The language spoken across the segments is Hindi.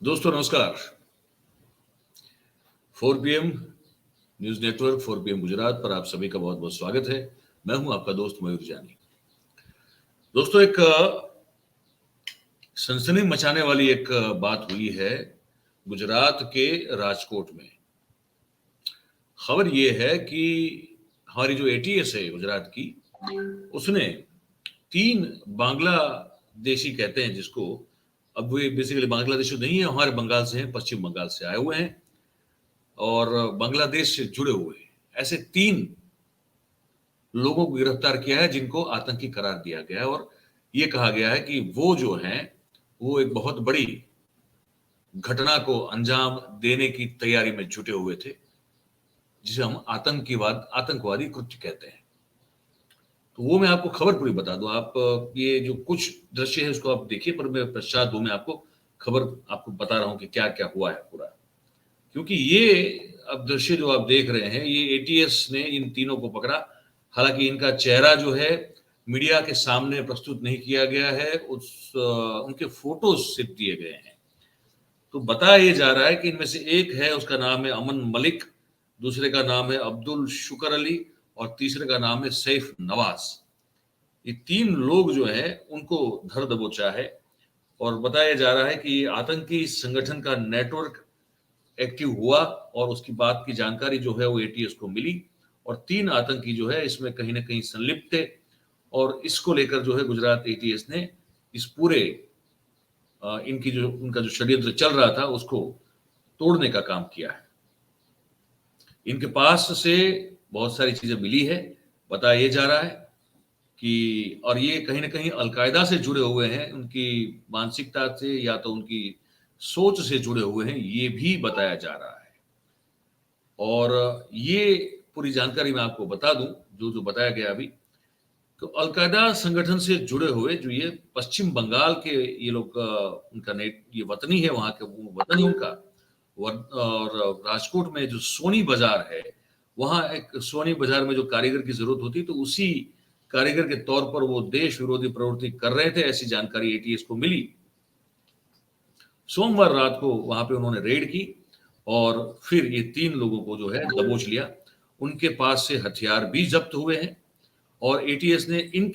दोस्तों नमस्कार। 4 PM news network 4 PM Gujarat पर आप सभी का बहुत बहुत स्वागत है। मैं हूं आपका दोस्त मयूर जानी। दोस्तों एक सनसनी मचाने वाली एक बात हुई है गुजरात के राजकोट में। खबर ये है कि हमारी जो एटीएस है गुजरात की, उसने 3 बांग्लादेशी कहते हैं जिसको, अब वो बेसिकली बांग्लादेशी नहीं है, हमारे बंगाल से हैं, पश्चिम बंगाल से आए हुए हैं और बांग्लादेश से जुड़े हुए हैं। ऐसे 3 लोगों को गिरफ्तार किया है जिनको आतंकी करार दिया गया है और ये कहा गया है कि वो जो हैं वो एक बहुत बड़ी घटना को अंजाम देने की तैयारी में जुटे हुए थे, जिसे हम आतंकवादी कृत्य कहते हैं। तो वो मैं आपको खबर पूरी बता दूं। आप ये जो कुछ दृश्य है उसको आप देखिए, पर मैं पश्चात मैं आपको खबर आपको बता रहा हूं कि क्या क्या हुआ है पूरा। क्योंकि ये अब दृश्य जो आप देख रहे हैं, ये एटीएस ने इन तीनों को पकड़ा। हालांकि इनका चेहरा जो है मीडिया के सामने प्रस्तुत नहीं किया गया है, उनके फोटोज सिर्फ दिए गए हैं। तो बताया ये जा रहा है कि इनमें से एक है, उसका नाम है अमन मलिक, दूसरे का नाम है अब्दुल शुक्र अली और तीसरे का नाम है सैफ नवाज। ये 3 लोग जो है उनको धर दबोचा है और बताया जा रहा है कि आतंकी संगठन का नेटवर्क एक्टिव हुआ और उसकी बात की जानकारी जो है वो एटीएस को मिली और 3 आतंकी जो है इसमें कहीं ना कहीं संलिप्त थे और इसको लेकर जो है गुजरात एटीएस ने इस पूरे उनका जो षड्यंत्र चल रहा था उसको तोड़ने का काम किया है। इनके पास से बहुत सारी चीजें मिली है। बताया ये जा रहा है कि और ये कहीं ना कहीं अलकायदा से जुड़े हुए हैं, उनकी मानसिकता से या तो उनकी सोच से जुड़े हुए हैं, ये भी बताया जा रहा है। और ये पूरी जानकारी मैं आपको बता दूं, जो जो बताया गया अभी, तो अलकायदा संगठन से जुड़े हुए जो ये पश्चिम बंगाल के ये लोग, उनका ये वतनी है, वहां के वो वतनी उनका। और राजकोट में जो सोनी बाजार है, वहां एक सोनी बाजार में जो कारीगर की जरूरत होती, तो उसी कारीगर के तौर पर वो देश विरोधी प्रवृत्ति कर रहे थे, ऐसी जानकारी एटीएस को मिली। सोमवार रात को वहां पे उन्होंने रेड की और फिर ये 3 लोगों को जो है दबोच लिया। उनके पास से हथियार भी जब्त हुए हैं और एटीएस ने इन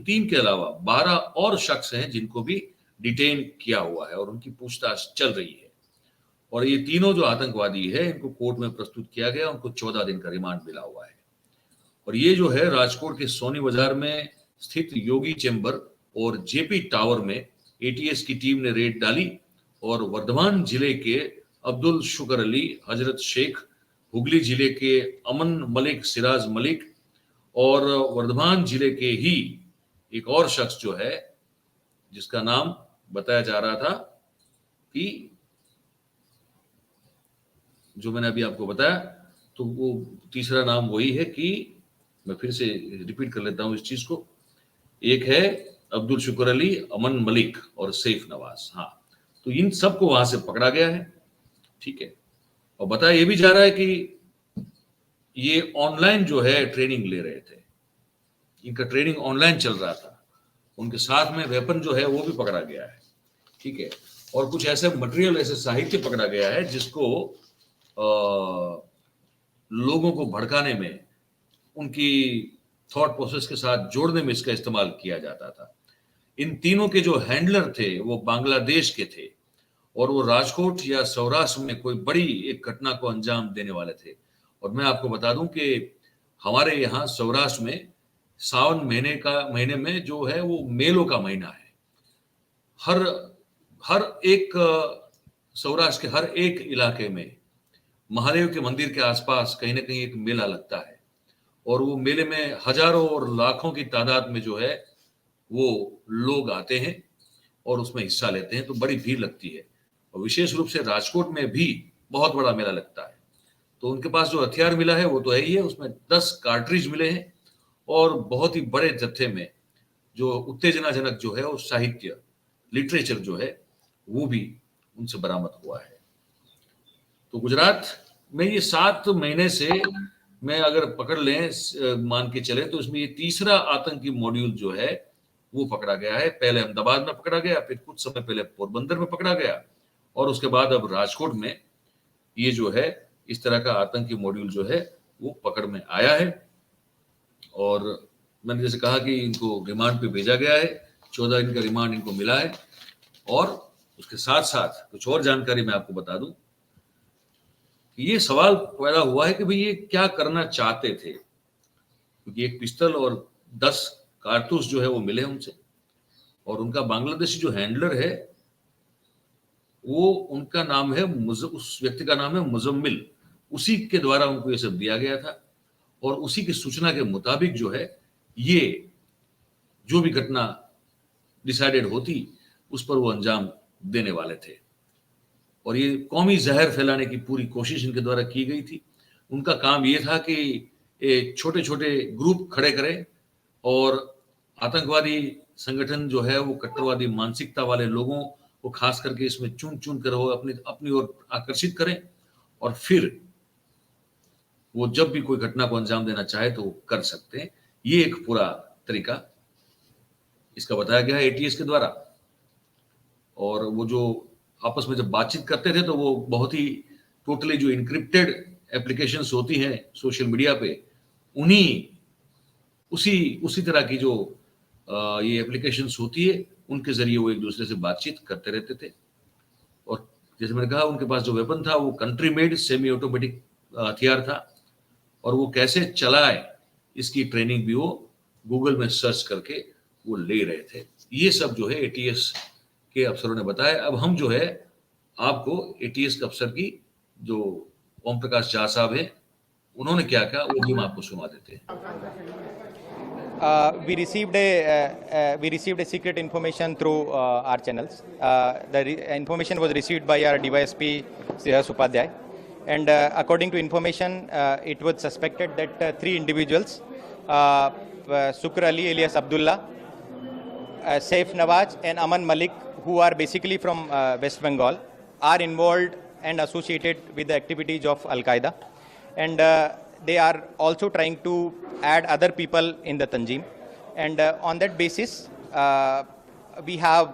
3 के अलावा 12 और शख्स हैं जिनको भी डिटेन किया हुआ है और उनकी पूछताछ चल रही है। और ये तीनों जो आतंकवादी है इनको कोर्ट में प्रस्तुत किया गया, उनको 14 दिन का रिमांड मिला हुआ है। और ये जो है राजकोट के सोनी बाजार में स्थित योगी चेंबर और जेपी टावर में एटीएस की टीम ने रेड डाली और वर्धमान जिले के अब्दुल शुक्र अली, हजरत शेख, हुगली जिले के अमन मलिक, सिराज मलिक और वर्धमान जिले के ही एक और शख्स जो है जिसका नाम बताया जा रहा था कि, जो मैंने अभी आपको बताया, तो वो तीसरा नाम वही है कि, मैं फिर से रिपीट कर लेता हूं इस चीज को। एक है अब्दुल शुक्र अली, अमन मलिक और सैफ नवाज। हाँ, तो इन सबको वहां से पकड़ा गया है। ठीक है। और बताया ये भी जा रहा है कि ये ऑनलाइन जो है ट्रेनिंग ले रहे थे, इनका ट्रेनिंग ऑनलाइन चल रहा था। उनके साथ में वेपन जो है वो भी पकड़ा गया है। ठीक है। और कुछ ऐसे मटेरियल, ऐसे साहित्य पकड़ा गया है जिसको लोगों को भड़काने में, उनकी थॉट प्रोसेस के साथ जोड़ने में इसका इस्तेमाल किया जाता था। इन तीनों के जो हैंडलर थे वो बांग्लादेश के थे और वो राजकोट या सौराष्ट्र में कोई बड़ी एक घटना को अंजाम देने वाले थे। और मैं आपको बता दूं कि हमारे यहाँ सौराष्ट्र में सावन महीने में जो है वो मेलों का महीना है। हर एक सौराष्ट्र के हर एक इलाके में महादेव के मंदिर के आसपास कहीं ना कहीं एक मेला लगता है और वो मेले में हजारों और लाखों की तादाद में जो है वो लोग आते हैं और उसमें हिस्सा लेते हैं, तो बड़ी भीड़ लगती है। और विशेष रूप से राजकोट में भी बहुत बड़ा मेला लगता है। तो उनके पास जो हथियार मिला है वो तो है ही है, उसमें 10 कार्ट्रिज मिले हैं और बहुत ही बड़े जत्थे में जो उत्तेजनाजनक जो है, वो साहित्य, लिटरेचर जो है वो भी उनसे बरामद हुआ है। तो गुजरात में ये 7 महीने से, मैं अगर पकड़ लें, मान के चले, तो इसमें ये तीसरा आतंकी मॉड्यूल जो है वो पकड़ा गया है। पहले अहमदाबाद में पकड़ा गया, फिर कुछ समय पहले पोरबंदर में पकड़ा गया और उसके बाद अब राजकोट में ये जो है इस तरह का आतंकी मॉड्यूल जो है वो पकड़ में आया है। और मैंने जैसे कहा कि इनको रिमांड पे भेजा गया है, 14 दिन का रिमांड इनको मिला है। और उसके साथ साथ कुछ और जानकारी मैं आपको बता दूं कि ये सवाल पैदा हुआ है कि भाई ये क्या करना चाहते थे, क्योंकि एक पिस्टल और 10 कारतूस जो है वो मिले उनसे, और उनका बांग्लादेशी जो हैंडलर है वो उनका नाम है उस व्यक्ति का नाम है मुजम्मिल, उसी के द्वारा उनको ये सब दिया गया था। और उसी की सूचना के मुताबिक जो है ये जो भी घटना डिसाइडेड होती उस पर वो अंजाम देने वाले थे। और ये कौमी जहर फैलाने की पूरी कोशिश इनके द्वारा की गई थी। उनका काम ये था कि छोटे छोटे ग्रुप खड़े करें और आतंकवादी संगठन जो है वो कट्टरवादी मानसिकता वाले लोगों को खास करके इसमें चुन चुन कर वो अपनी ओर आकर्षित करें, और फिर वो जब भी कोई घटना को अंजाम देना चाहे तो वो कर सकते हैं। ये एक पूरा तरीका इसका बताया गया है एटीएस के द्वारा। और वो जो आपस में जब बातचीत करते थे तो वो बहुत ही टोटली जो इनक्रिप्टेड एप्लीकेशंस होती हैं सोशल मीडिया पे, उसी तरह की जो ये एप्लीकेशंस होती है उनके जरिए वो एक दूसरे से बातचीत करते रहते थे। और जैसे मैंने कहा उनके पास जो वेपन था वो कंट्री मेड सेमी ऑटोमेटिक हथियार था, और वो कैसे चलाए इसकी ट्रेनिंग भी वो गूगल में सर्च करके वो ले रहे थे। ये सब जो है एटीएस के अफसरों ने बताया। अब हम जो है आपको एटीएस के अफसर की जो ओम प्रकाश झा साहब है उन्होंने क्या कहा वो भी हम आपको सुना देते हैं। We received a secret information through our channels. The information was received by our DYSP Srihas Upadhyay, and according to information, it was suspected that 3 individuals, Sukr Ali alias Abdullah, Saif Nawaz, and Aman Malik, who are basically from West Bengal, are involved and associated with the activities of Al Qaeda, and they are also trying to add other people in the Tanzim. And on that basis, we have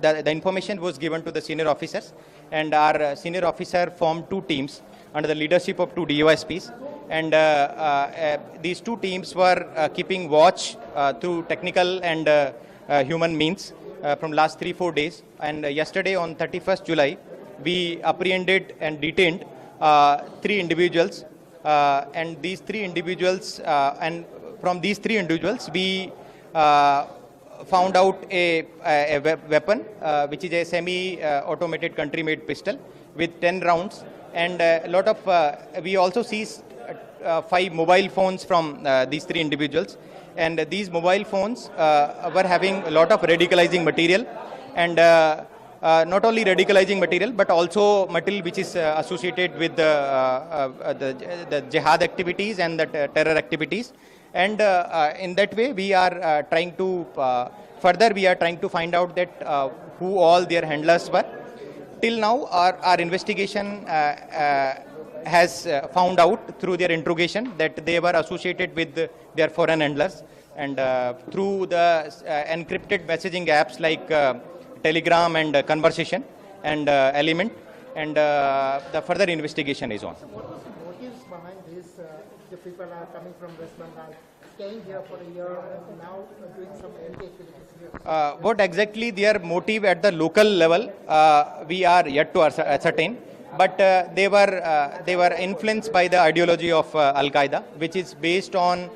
the information was given to the senior officers, and our senior officer formed 2 teams under the leadership of 2 DOSPs. And these 2 teams were keeping watch through technical and human means from last 3-4 days. And yesterday on 31st July, we apprehended and detained 3 individuals. And these 3 individuals, and from these 3 individuals, we found out a weapon, which is a semi-automated country-made pistol with 10 rounds, and a lot of. We also seized 5 mobile phones from these 3 individuals, and these mobile phones were having a lot of radicalizing material, and not only radicalizing material but also material which is associated with the jihad activities and the terror activities. And in that way we are trying to find out that who all their handlers were. Till now our investigation has found out through their interrogation that they were associated with their foreign handlers, and through the encrypted messaging apps like Telegram and Conversation and Element, and the further investigation is on. So what was the motives behind this? The people are coming from West Bengal, staying here for a year, and now doing some anti activities here. What exactly their motive at the local level, we are yet to ascertain. But they were influenced by the ideology of Al Qaeda, which is based on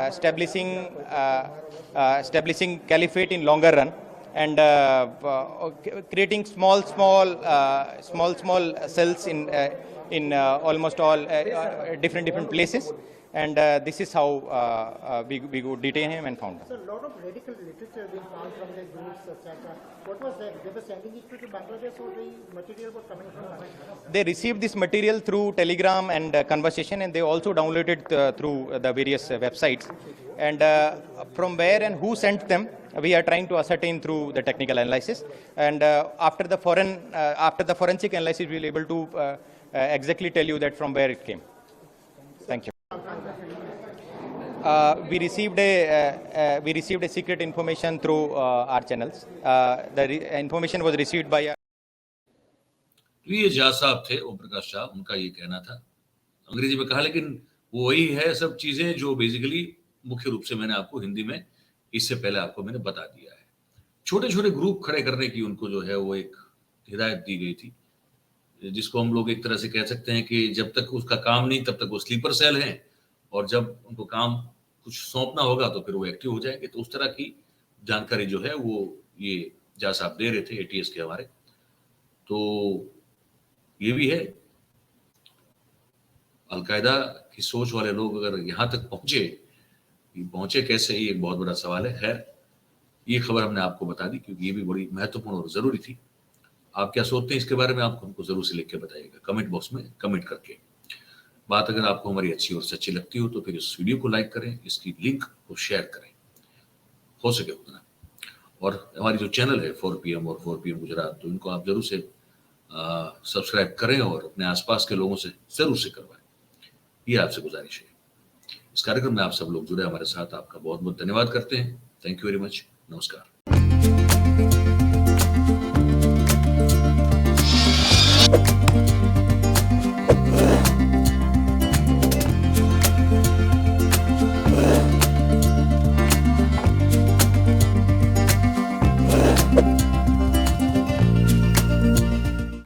establishing caliphate in longer run, and creating small cells in almost all different places, and this is how we would detain him and found him. So a lot of radical literature being found from the groups, etc. What was that? They were sending it to Bangladesh, or the material was coming from Bangladesh? They received this material through Telegram and Conversation, and they also downloaded through the various websites. And from where and who sent them, we are trying to ascertain through the technical analysis. And after the forensic analysis, we will be able to exactly tell you that from where it came. Thank you. We received a secret information through our channels. The information was received by तो ये झा साहब थे, ओम प्रकाश शाह, उनका ये कहना था, अंग्रेजी में कहा, लेकिन वो वही है सब चीजें जो बेसिकली मुख्य रूप से मैंने आपको हिंदी में इससे पहले आपको मैंने बता दिया है। छोटे छोटे ग्रुप खड़े करने की उनको जो है वो एक हिदायत दी गई थी, जिसको हम लोग एक तरह से कह सकते हैं कि जब तक उसका काम नहीं तब तक वो स्लीपर सेल हैं, और जब उनको काम कुछ सौंपना होगा तो फिर वो एक्टिव हो जाएंगे। तो उस तरह की जानकारी जो है वो ये झा साहब दे रहे थे एटीएस के हमारे। तो ये भी है, अलकायदा की सोच वाले लोग अगर यहाँ तक पहुंचे कैसे, ये एक बहुत बड़ा सवाल है। खैर, ये खबर हमने आपको बता दी क्योंकि ये भी बड़ी महत्वपूर्ण और जरूरी थी। आप क्या सोचते हैं इसके बारे में, आप हमको जरूर से लिख के बताइएगा कमेंट बॉक्स में कमेंट करके। बात अगर आपको हमारी अच्छी और सच्ची लगती हो तो फिर इस वीडियो को लाइक करें, इसकी लिंक को शेयर करें हो सके उतना, और हमारी जो चैनल है 4 PM और 4 PM गुजरात, तो इनको आप जरूर से सब्सक्राइब करें और अपने आसपास के लोगों से जरूर से करवाएं, ये आपसे गुजारिश है। इस कार्यक्रम में आप सब लोग जुड़े हमारे साथ, आपका बहुत बहुत धन्यवाद करते हैं। Thank you very much. नमस्कार।